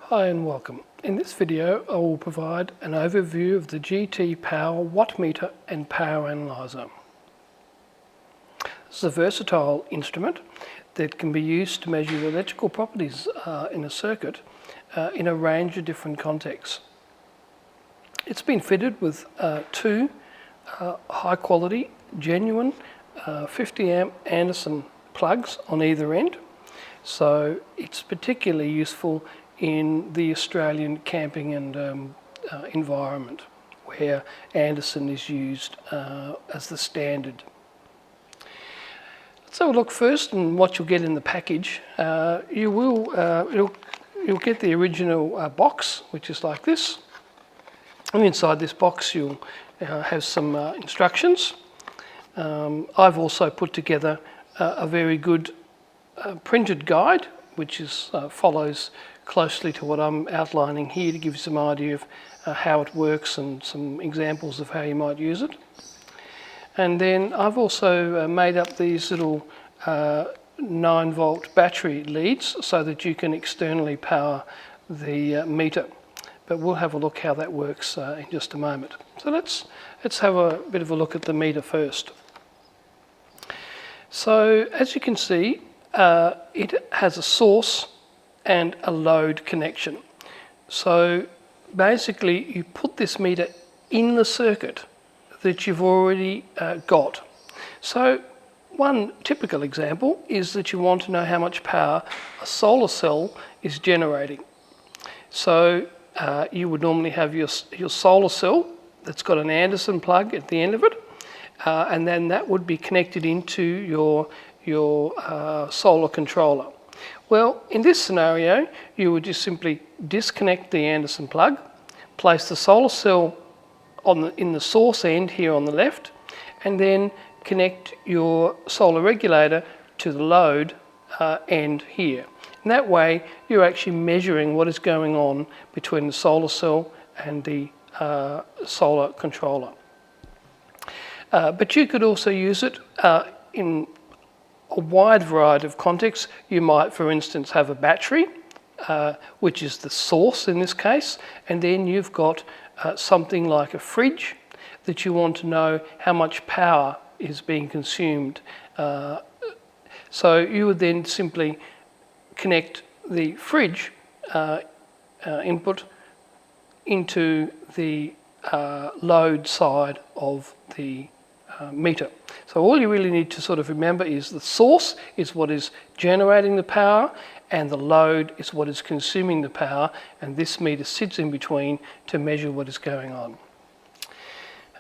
Hi and welcome. In this video I will provide an overview of the GT Power watt meter and power analyzer. This is a versatile instrument that can be used to measure the electrical properties in a circuit in a range of different contexts. It's been fitted with two high quality, genuine 50 amp Anderson plugs on either end, so it's particularly useful in the Australian camping and environment where Anderson is used as the standard. Let's have a look first and what you'll get in the package. You'll get the original box, which is like this, and inside this box you'll have some instructions. I've also put together a very good printed guide which follows closely to what I'm outlining here to give you some idea of how it works and some examples of how you might use it. And then I've also made up these little 9-volt battery leads so that you can externally power the meter. But we'll have a look how that works in just a moment. So let's have a bit of a look at the meter first. So as you can see, it has a source and a load connection. So basically you put this meter in the circuit that you've already got. So one typical example is that you want to know how much power a solar cell is generating. So you would normally have your solar cell that's got an Anderson plug at the end of it, and then that would be connected into your solar controller. Well, in this scenario, you would just simply disconnect the Anderson plug, place the solar cell in the source end here on the left, and then connect your solar regulator to the load end here. And that way, you're actually measuring what is going on between the solar cell and the solar controller. But you could also use it in a wide variety of contexts. You might, for instance, have a battery, which is the source in this case, and then you've got something like a fridge that you want to know how much power is being consumed. So you would then simply connect the fridge input into the load side of the meter. So all you really need to sort of remember is the source is what is generating the power and the load is what is consuming the power, and this meter sits in between to measure what is going on.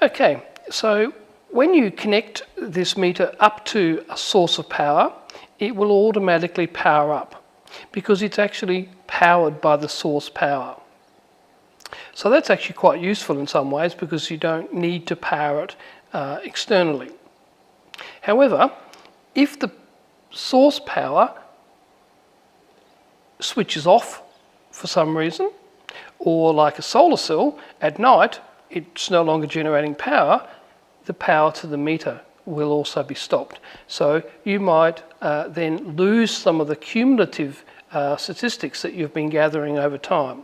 Okay, so when you connect this meter up to a source of power, it will automatically power up because it's actually powered by the source power. So that's actually quite useful in some ways because you don't need to power it externally. However, if the source power switches off for some reason, or like a solar cell, at night it's no longer generating power, the power to the meter will also be stopped. So you might then lose some of the cumulative statistics that you've been gathering over time.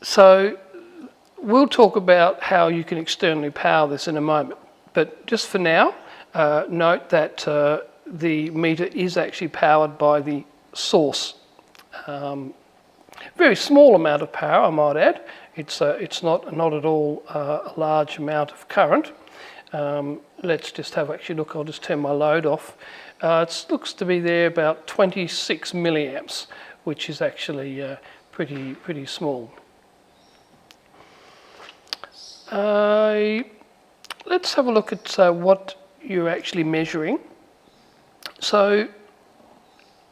So we'll talk about how you can externally power this in a moment, but just for now, note that the meter is actually powered by the source. Very small amount of power, I might add. It's not at all a large amount of current. Let's just have actually look. I'll just turn my load off. It looks to be there about 26 milliamps, which is actually pretty small. Let's have a look at what you're actually measuring. So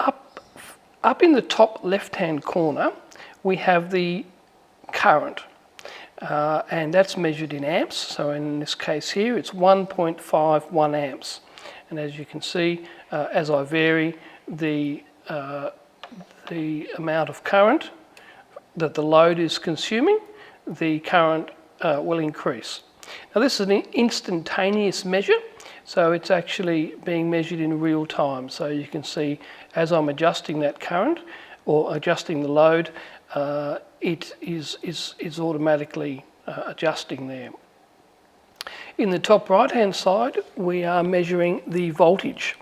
up in the top left-hand corner, we have the current, and that's measured in amps. So in this case here, it's 1.51 amps. And as you can see, as I vary the amount of current that the load is consuming, the current will increase. Now this is an instantaneous measure, so it's actually being measured in real time. So you can see as I'm adjusting that current, or adjusting the load, it is automatically adjusting there. In the top right hand side, we are measuring the voltage.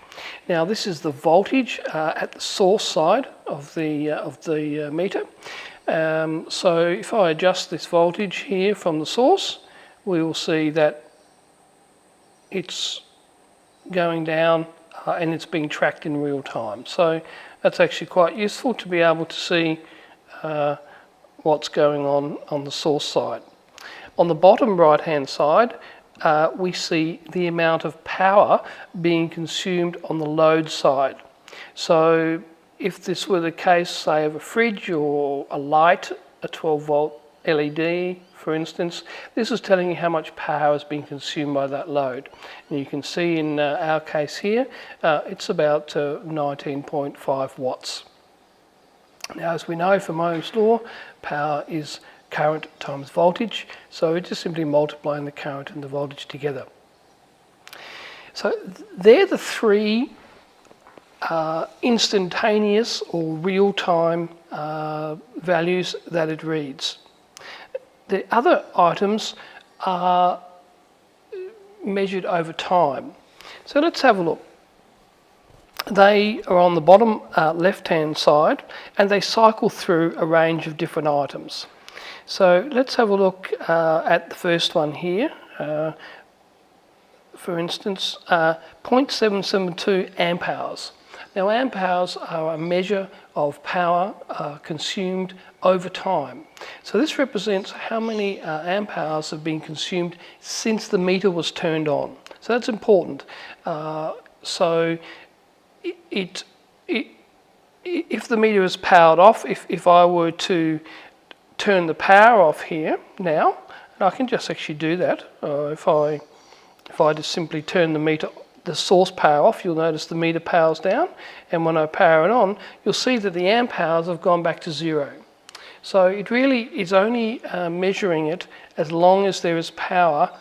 Now this is the voltage at the source side of the meter. So if I adjust this voltage here from the source, we will see that it's going down and it's being tracked in real time. So that's actually quite useful to be able to see what's going on the source side. On the bottom right hand side, we see the amount of power being consumed on the load side. So if this were the case, say, of a fridge or a light, a 12-volt LED, for instance, this is telling you how much power is being consumed by that load. And you can see in our case here, it's about 19.5 watts. Now, as we know from Ohm's law, power is current times voltage, so we're just simply multiplying the current and the voltage together. So they're the three instantaneous or real-time values that it reads. The other items are measured over time. So let's have a look. They are on the bottom left-hand side, and they cycle through a range of different items. So let's have a look at the first one here. For instance, 0.772 amp hours. Now, amp hours are a measure of power consumed over time. So this represents how many amp hours have been consumed since the meter was turned on. So that's important. So if the meter is powered off, if I were to turn the power off here now, and I can just actually do that. If I just simply turn the source power off, you'll notice the meter powers down, and when I power it on, you'll see that the amp hours have gone back to 0. So it really is only measuring it as long as there is power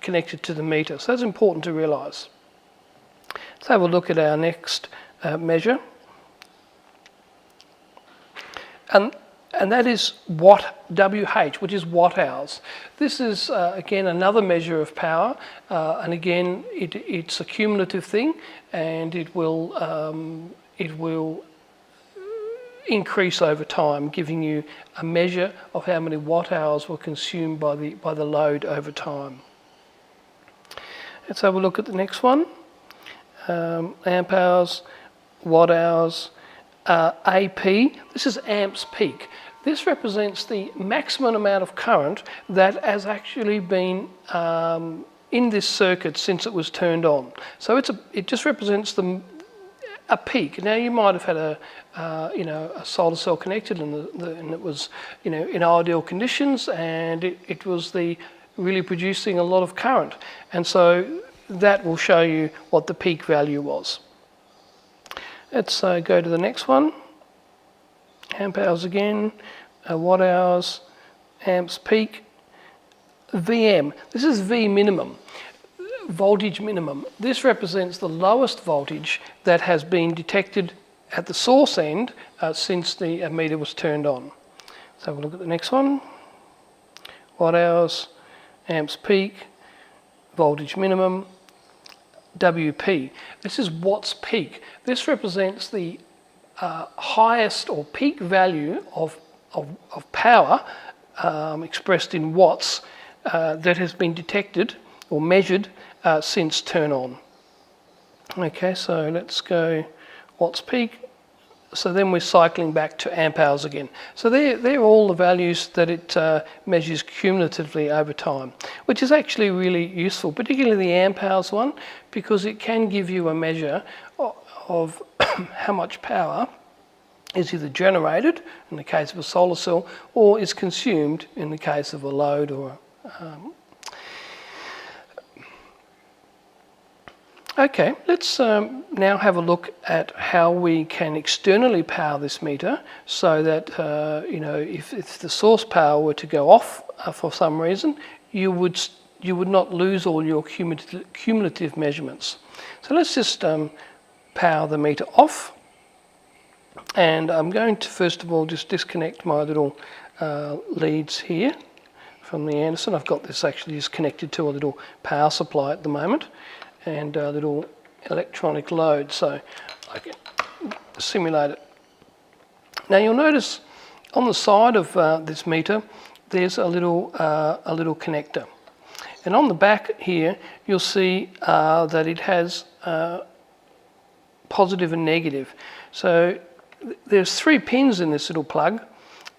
connected to the meter. So that's important to realise. Let's have a look at our next measure. And that is WH, which is watt hours. This is, again, another measure of power. And again, it's a cumulative thing, and it will increase over time, giving you a measure of how many watt hours were consumed by the load over time. Let's have a look at the next one. Amp hours, watt hours, AP. This is amps peak. This represents the maximum amount of current that has actually been in this circuit since it was turned on. So it just represents a peak. Now, you might have had a solar cell connected and it was in ideal conditions, and it was really producing a lot of current, and so that will show you what the peak value was. Let's go to the next one. Amp hours again, watt hours, amps peak, VM. This is V minimum, voltage minimum. This represents the lowest voltage that has been detected at the source end since the meter was turned on. Let's have a look at the next one. Watt hours, amps peak, voltage minimum, WP. This is watts peak. This represents the highest or peak value of power expressed in watts that has been detected or measured since turn on. Okay, so let's go watts peak. So then we're cycling back to amp hours again. So they're all the values that it measures cumulatively over time, which is actually really useful, particularly the amp hours one, because it can give you a measure of how much power is either generated in the case of a solar cell or is consumed in the case of a load or Okay, let's now have a look at how we can externally power this meter, so that if the source power were to go off for some reason, you would not lose all your cumulative measurements. So let's just power the meter off. And I'm going to first of all just disconnect my little leads here from the Anderson. I've got this actually just connected to a little power supply at the moment and a little electronic load, so I can simulate it. Now you'll notice on the side of this meter there's a little connector, and on the back here you'll see that it has positive and negative. So there's 3 pins in this little plug,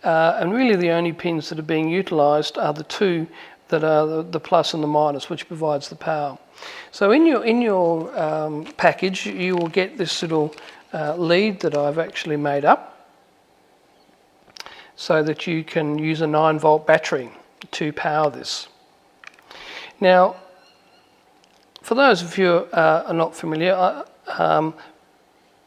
and really the only pins that are being utilised are the 2 that are the plus and the minus, which provides the power. So in your package you will get this little lead that I've actually made up, so that you can use a 9-volt battery to power this. Now, for those of you who are not familiar,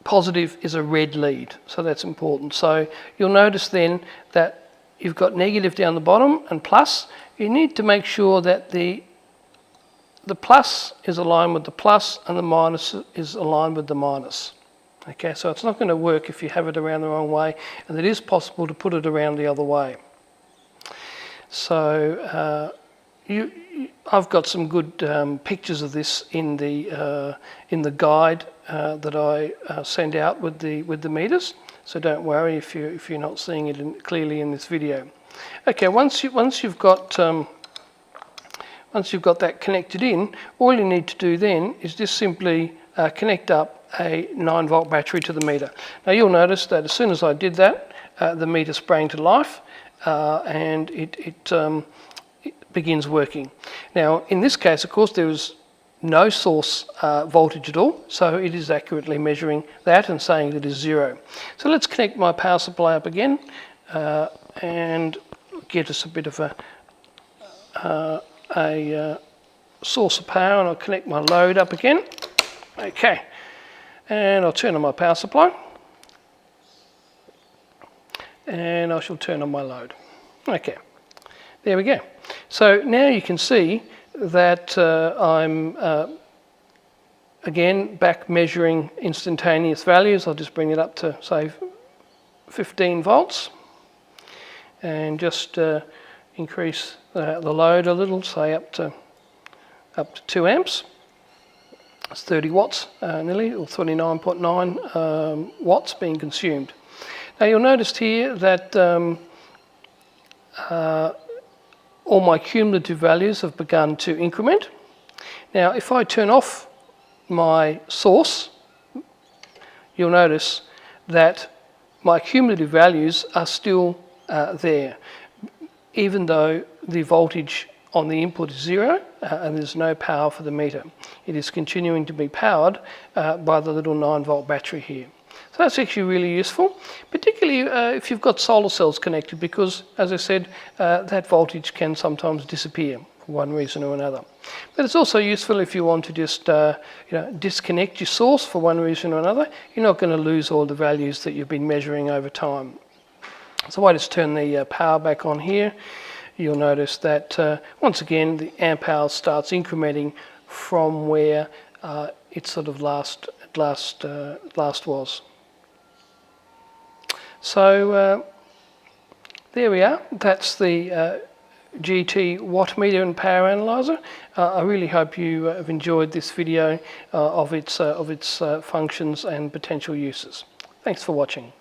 positive is a red lead, so that's important. So you'll notice then that you've got negative down the bottom and plus. You need to make sure that the plus is aligned with the plus and the minus is aligned with the minus. Okay, so it's not going to work if you have it around the wrong way, and it is possible to put it around the other way. So I've got some good pictures of this in the guide that I send out with the meters. So don't worry if you're not seeing it clearly in this video. Okay, once you've got that connected in, all you need to do then is just simply connect up a 9-volt battery to the meter. Now you'll notice that as soon as I did that, the meter sprang to life and it begins working. Now in this case, of course, there is no source voltage at all, so it is accurately measuring that and saying that it is 0. So let's connect my power supply up again and get us a bit of a source of power, and I'll connect my load up again. Okay, and I'll turn on my power supply and I shall turn on my load. Okay, there we go. So now you can see that I'm again back measuring instantaneous values. I'll just bring it up to say 15 volts and just increase the load a little, say up to 2 amps. It's 30 watts nearly, or 29.9 watts being consumed. Now you'll notice here that all my cumulative values have begun to increment. Now if I turn off my source, you'll notice that my cumulative values are still there, even though the voltage on the input is 0 and there's no power for the meter. It is continuing to be powered by the little 9-volt battery here. So that's actually really useful, particularly if you've got solar cells connected, because, as I said, that voltage can sometimes disappear for one reason or another. But it's also useful if you want to just disconnect your source for one reason or another. You're not going to lose all the values that you've been measuring over time. So I just turn the power back on here. You'll notice that once again the amp hour starts incrementing from where it sort of last was. So there we are. That's the GT watt meter and power analyzer. I really hope you have enjoyed this video of its functions and potential uses. Thanks for watching.